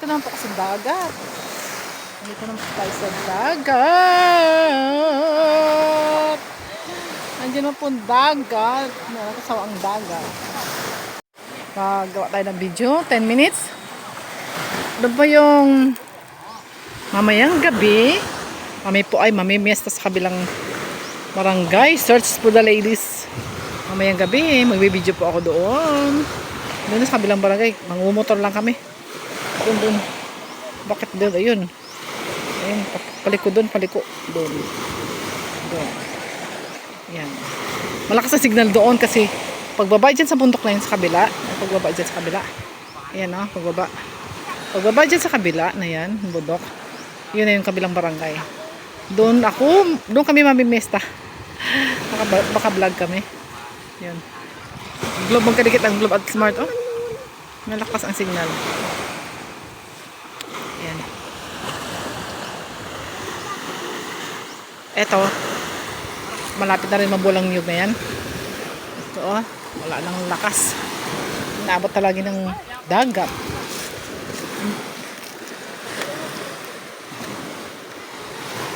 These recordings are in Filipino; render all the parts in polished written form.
Ito naman po kasi dagat. Dito naman po tayo sa dagat. Andiyan naman po ang dagat. Nakakasawa ang dagat. Magawa tayo ng video. 10 minutes. Doon po yung mamayang gabi. Mami po ay mamimiesta sa kabilang barangay. Search for the ladies. Mamayang gabi. Magbibideo po ako doon. Doon sa kabilang barangay. Mangumotor lang kami. Doon. Bakit doon? Ayun. Ayun. Paliko doon. Paliko. Doon. Yan. Malakas ang signal doon kasi pagbaba dyan sa bundok na yun sa kabila. Pagbaba dyan sa kabila. Ayan o. Pagbaba. Pagbaba dyan sa kabila na yan. Bundok. Yun na yung kabilang barangay. Doon kami mamimesta. Baka vlog kami. Yan. Globe magkadikit ang Globe at Smart. Oh. Malakas ang signal. Yan. Eto. Malapit na rin mabulang niyog na yan. Ito oh. Wala nang lakas. Inaabot talaga ng dagat.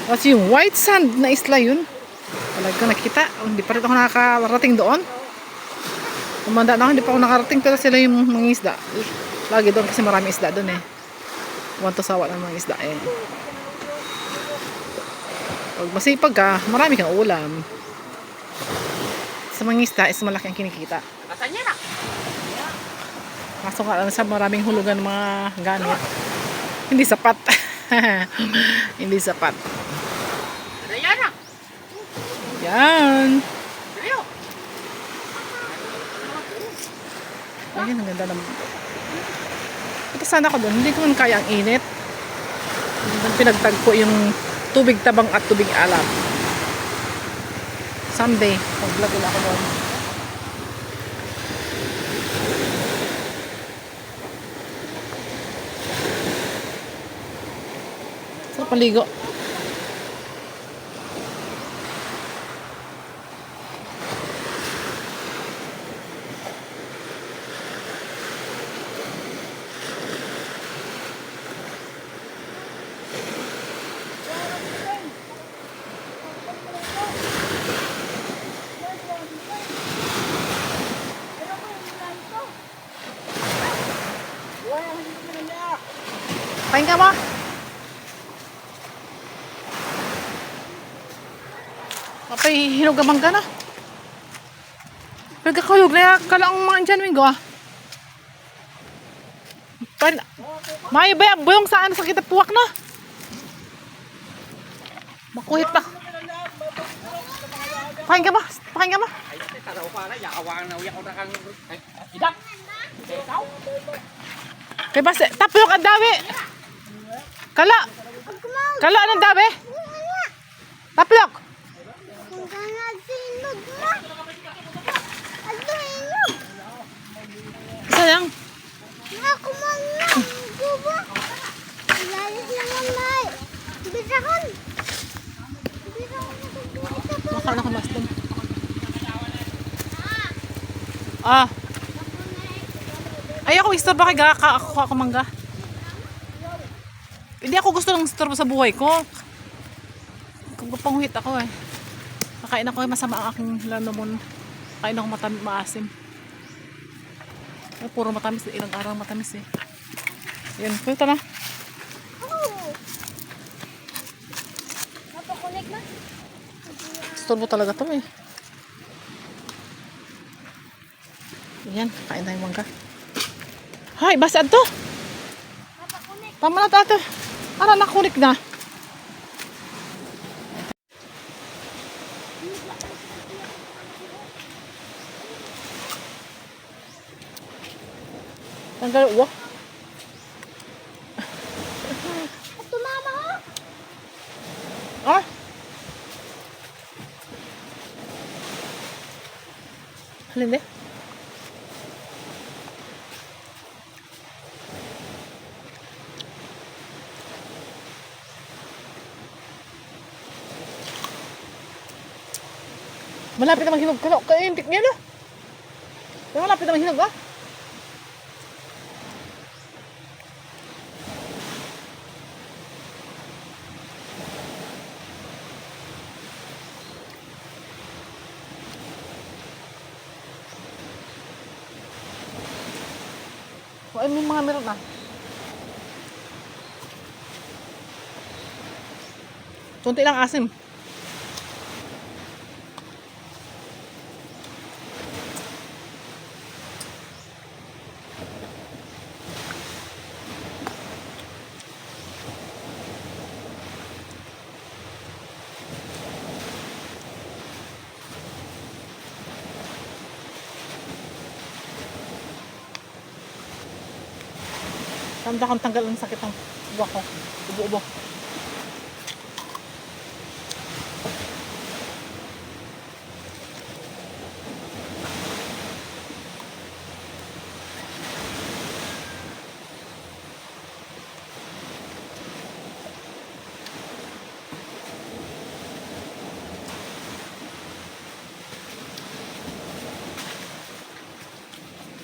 Kasi yung white sand na isla yun. Talaga nakita. Hindi pa rin ako nakarating doon. Kumanda na ako, hindi pa ako nakarating. Pero sila yung mga isda. Lagi doon kasi marami isda doon eh. Want to sawa ng mga isda eh. Pag masipag ka, marami kang ulam. Sa mga isda is malaki ang kinikita. Kaso nga lang sa maraming hulugan ng mga gamit. Hindi sapat. Hindi sapat. Yan. Ayan, ang ganda naman. Ito sana ako doon. Hindi ko man kaya ang init. Pinagtagpo yung tubig tabang at tubig alam. Someday, pag-vlog ulit ako doon. Sa paligo. Pahin ka mo? Kapay hinugamang ka na. Nagkakulog na kala ang mga dyan wing ah. May ba buyong saan sa kita puwak na? Makuhit pa. Pahin ka mo? Pahin ka mo? Kaya ba tapos ang dami. Kala anong dami? Taplok. Sayang. Makala ko mas dun. Ah. Ay ako istorbo kay ako mangga. Hindi ako gusto ng istorbo sa buhay ko. Panghuhit ako eh. Nakain ako eh masama ang aking lalamon. Kain ako maasim. Ay, puro matamis. Ilang araw matamis eh. Yan. Punta na. Napakunik na. Istorbo talaga to eh. Yan. Kain tayong mangga. Hay, basad to. Tama na tato. Ara, nakunik na. Tanggal uwak. Tumama ho. Ah? Halin de? Malapit na maghinog. Kaintik niya no? Malapit na maghinog ah. Ay, may mga meron na. Kunti lang asim. Tanda kang tanggal ang sakit ng ubo ko. Ubo-ubo.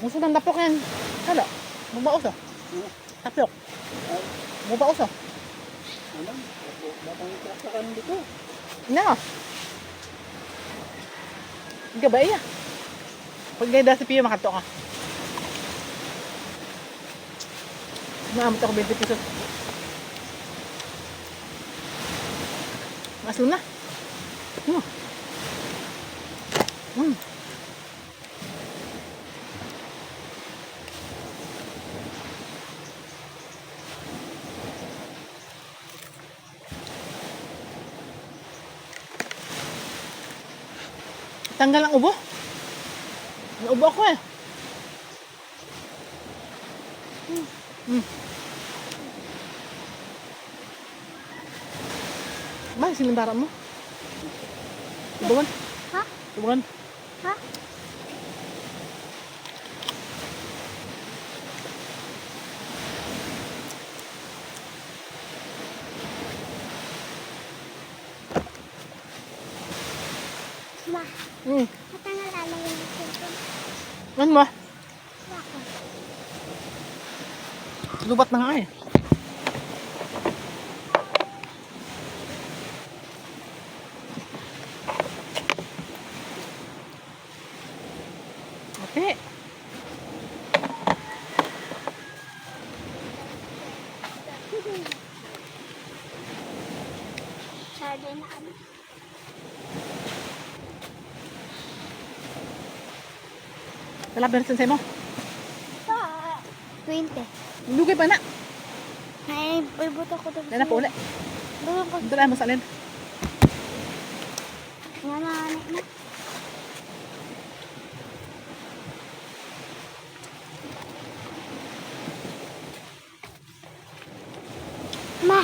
Gusto ng tapok yan. Kala, mabaos ah. Tapok. Mabaos ah. Ano? Batang itrasakan dito. Na. Gabay ah. Pag ganda si Pio, makato ka. Maamot ako 20 pesos. Masun na. Hmm. Tanggal ang ubo. Naubo ako eh. Ba, sinimbaran mo? Tubukan? Ha? Tubukan? Ha? Ma, matangal alam yung cellphone. Ano mo? Bakit? Lubat na nga eh. Okay. Sabi na ano. Talaban sensei mo. 20. Lugay pa na. Ay, ibuto ko doon. Dala po ulit. Doon ko. Dala mo sa alin. Nga na. Ma.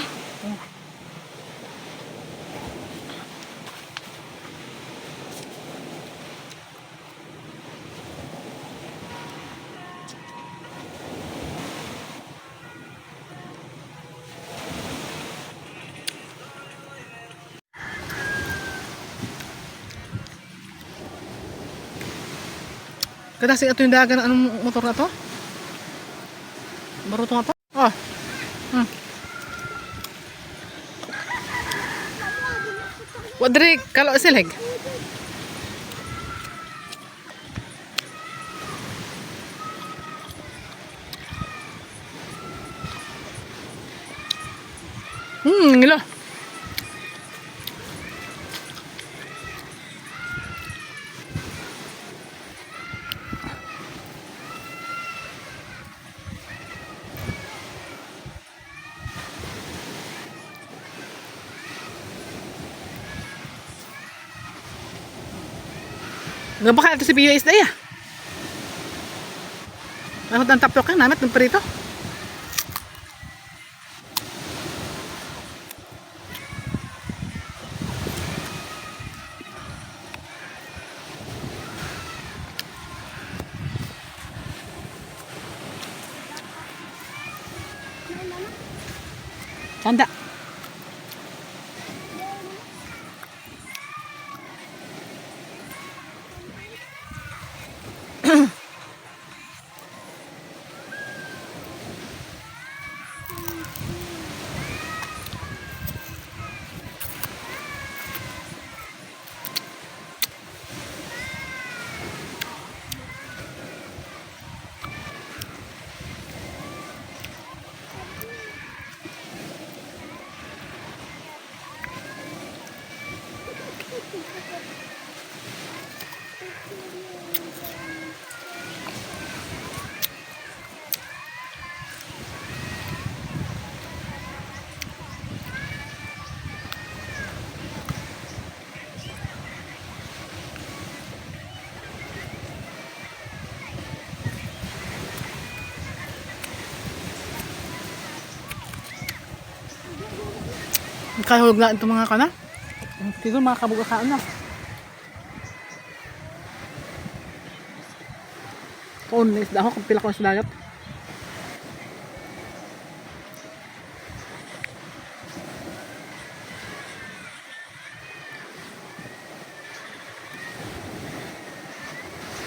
Kadasi ito yung dagan. Anong motor na to? Baruto nga to? Oh. Wadri, kalau silig. Ngilo. Nga baka ito si Pio isda ya. Mahot ang tapok kan, namat ng perito. Canda. Kahulog na itong mga kana. Dito mga kabugakaan na. Kaon na isda ako kung pila ko sa dagat.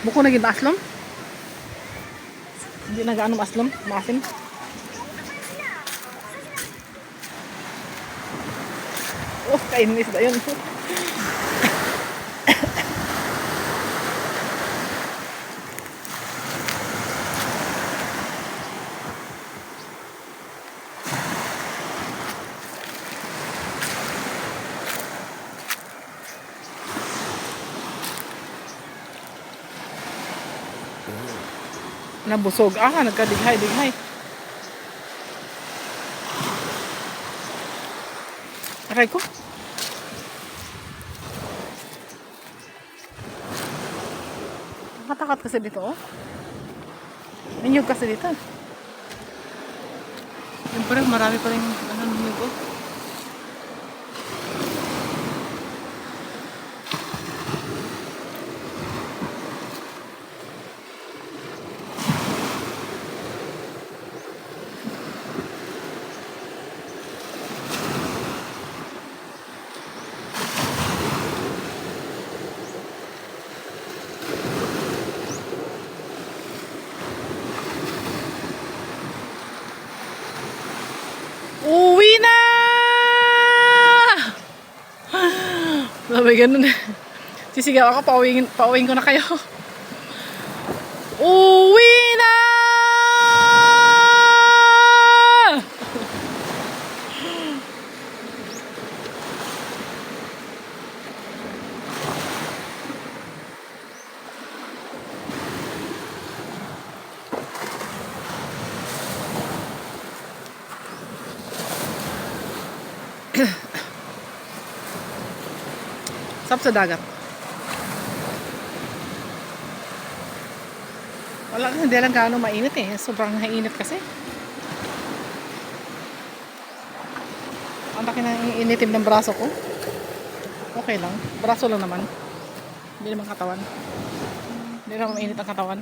Buko na gid aslom. Hindi na gaano aslom, maasim. Oh, kainis ba yun? Nabusog. Nagkadighay-dighay. Aray ko. Nakatakat kasi dito, oh. Ninyog kasi dito. Siyempre, marami pa rin ninyog, oh. Uwi na! Sabi ganun. Sisigaw ako, pauwiin ko na kayo. Uwi na! Sap sa dagat. Hindi lang gaano mainit eh. Sobrang hainit kasi. Ang laki na initim ng braso ko. Okay lang. Braso lang naman. Hindi naman katawan. Hindi naman mainit ang katawan.